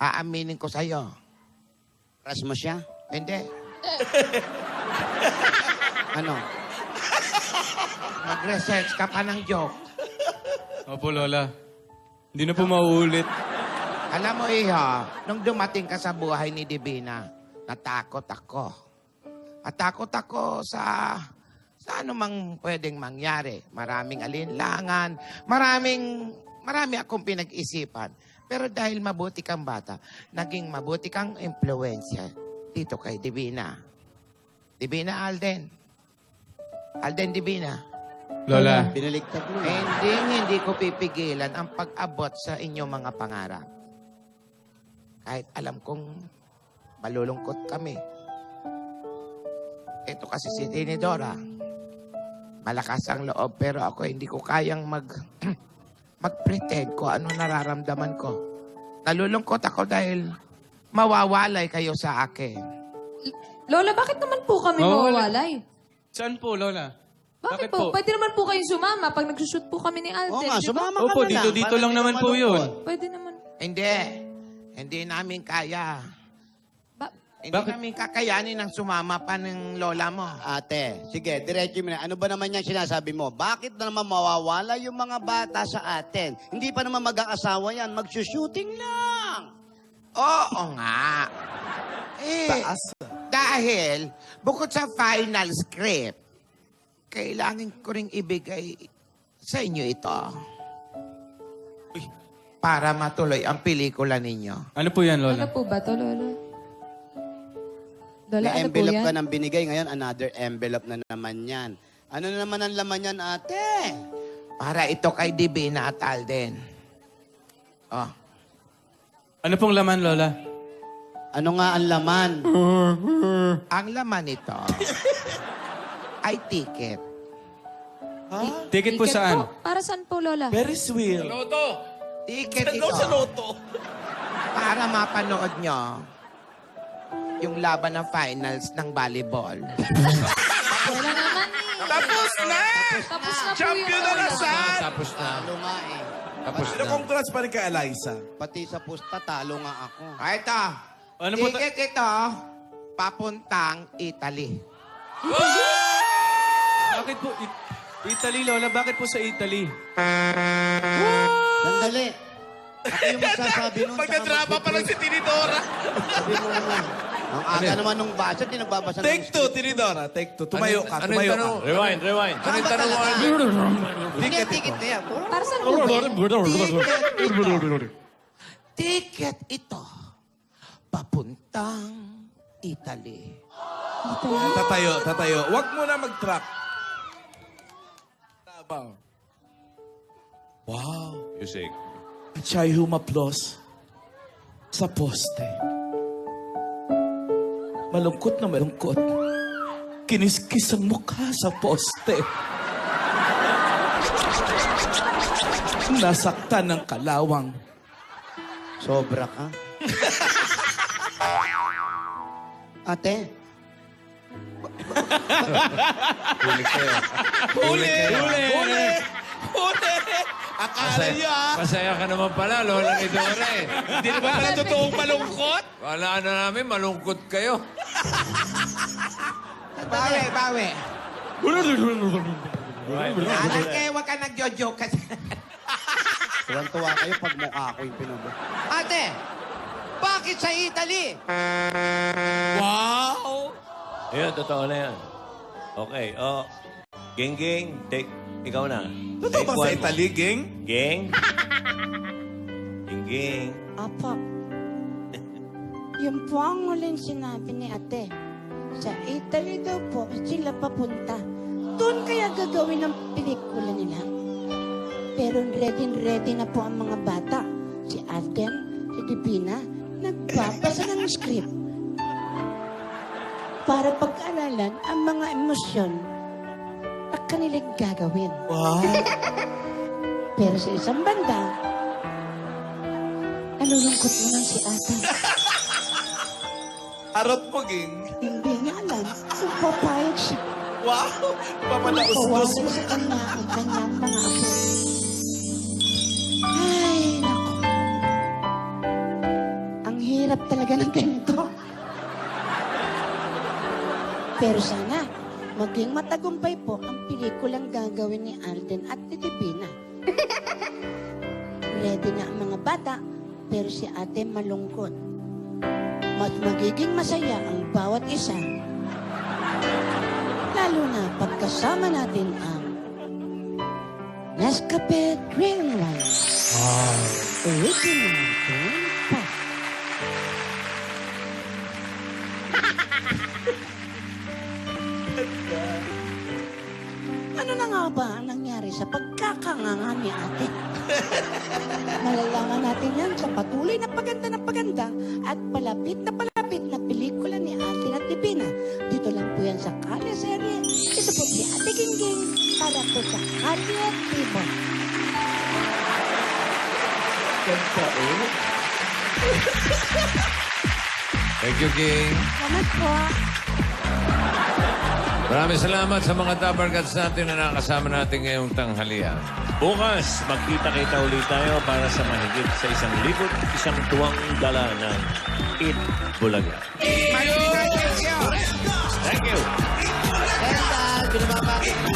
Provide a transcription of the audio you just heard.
Aaminin ko sa'yo. Crush mo siya? Hindi. Ano? Mag-research ka pa ng joke. Opo, Lola. Hindi na po mauulit. Alam mo, Iha, nung dumating ka sa buhay ni Divina, natakot ako. Natakot ako sa ano mang pwedeng mangyari. Maraming alinlangan, marami akong pinag-isipan. Pero dahil mabuti kang bata, naging mabuti kang impluensya dito kay Divina. Divina Alden. Alden Divina. Lola. Binaligtad mo. Hindi ko pipigilan ang pag-abot sa inyong mga pangarap. Kahit alam kong malulungkot kami. Ito kasi si Tinidora. Malakas ang loob pero ako hindi ko kayang mag-pretend ko ano nararamdaman ko. Nalulungkot ako dahil mawawalay kayo sa akin. Lola, bakit naman po kami mawawalay? Saan po, Lola? Bakit po? Pwede naman po kayong sumama pag nagsushoot po kami ni Alden. Oo nga, di ba? sumama ka Opo, na lang. dito Para lang hindi naman ka po yun. malungkot. Pwede naman. Hindi namin kaya. Hindi Bakit? namin kakayanin ng sumama pa ng lola mo. Ate, sige, diretso mo na. Ano ba naman yung sinasabi mo? Bakit na naman mawawala yung mga bata sa atin? Hindi pa naman mag-aasawa yan. Magsushooting lang. Oo nga. Dahil bukod sa final script, kailangan ko ring ibigay sa inyo ito. Para matuloy ang pelikula ninyo. Ano po yan, Ano Lola? po ba to, Lola? Lola, May ano po envelope yan? ka ng binigay. Ngayon, another envelope na naman yan. Ano na naman ang laman yan, ate? Para ito kay Divina at Alden. Oh. Ano pong laman, Lola? Ano nga ang laman? Ang laman nito ay ticket. Ticket po saan? Para saan po, Lola? Very sweet. Ticket ito. Para mapanood nyo yung laban ng finals ng volleyball. Wala naman eh. Tapos na! Tapos na po Champion yun, na Lola. nasan! Tapos na. Talo nga eh. Pero congrats pa rin kay Eliza. Pati sa pusta, talo nga ako. Ito. Ano po Ticket ito, papuntang Italy. Bakit po? Italy, Lola. Bakit po sa Italy? Sandali. Ako yung magsasabi nun. Magdadrama pa lang si Tinidora. Sabi mo naman. Ang aga naman nung basa, di nagbabasa Take two, Tinidora. Take two. Tumayo ka, tumayo ka. Rewind. Ano yung tanong mo? Ticket, ticket na yan. Para saan po ba yun? Ticket ito, papuntang Italy. Tatayo. Huwag mo na mag-track. Tabaw. Wow. Music. At siya'y humaplos sa poste. Malungkot na malungkot. Kiniskis ang mukha sa poste. Nasaktan ng kalawang. Sobra ka. Ate, Huli! Akala niya, Masaya ka naman pala, Lola ni Dore. hindi naman pala totoong malungkot. Wala na namin, malungkot kayo. Bawi. Alam kayo, huwag ka nagjo-joke kasi. tuwan-tuwa kayo pag mukha ko yung pinubo. Ate, bakit sa Italy? Wow! Ayun, totoo na yan. Okay, Geng, take, ikaw na. Totoo Take ba sa one. Italy, Ging? Geng. Geng. Apo. Yun po ang huling sinabi ni ate. Sa Italy daw po sila papunta. Doon kaya gagawin ang pelikula nila. Pero ready na po ang mga bata. Si Alden, si Divina, nagbabasa ng script. Para pag-aralan ang mga emosyon na kanilang gagawin. Wow! Pero sa isang banda, nalulungkot mo lang si ate. Harot mo, Ging. Hindi niya alam kung papayag siya. Wow! Papalaustos Pawasan mo. sa kanya ang kanyang mga apo. Ay, naku. Ang hirap talaga ng ganito. Pero sana, maging matagumpay po ang pelikulang gagawin ni Alden at ni Divina. Ready na ang mga bata, pero si ate malungkot. Mas magiging masaya ang bawat isa. Lalo na pagkasama natin ang Nescafe Green Wine. Original Green Pop. Ano na nga ba ang nangyari sa pagkakanganga ni ate? Malalaman natin yan sa patuloy na paganda at palapit na pelikula ni Ate at Divina. Dito lang po yan sa Kalye Serye. Ito po si Ate Gingging para po sa Kalye TV. Thank you, King. Salamat po. Maraming salamat sa mga Dabargats natin na nakasama natin ngayong tanghalian. Bukas, magkita-kita ulit tayo para sa mahigit sa 1,000 tuwang dala ng Eat Bulaga. Congratulations! Thank you! And binabati ko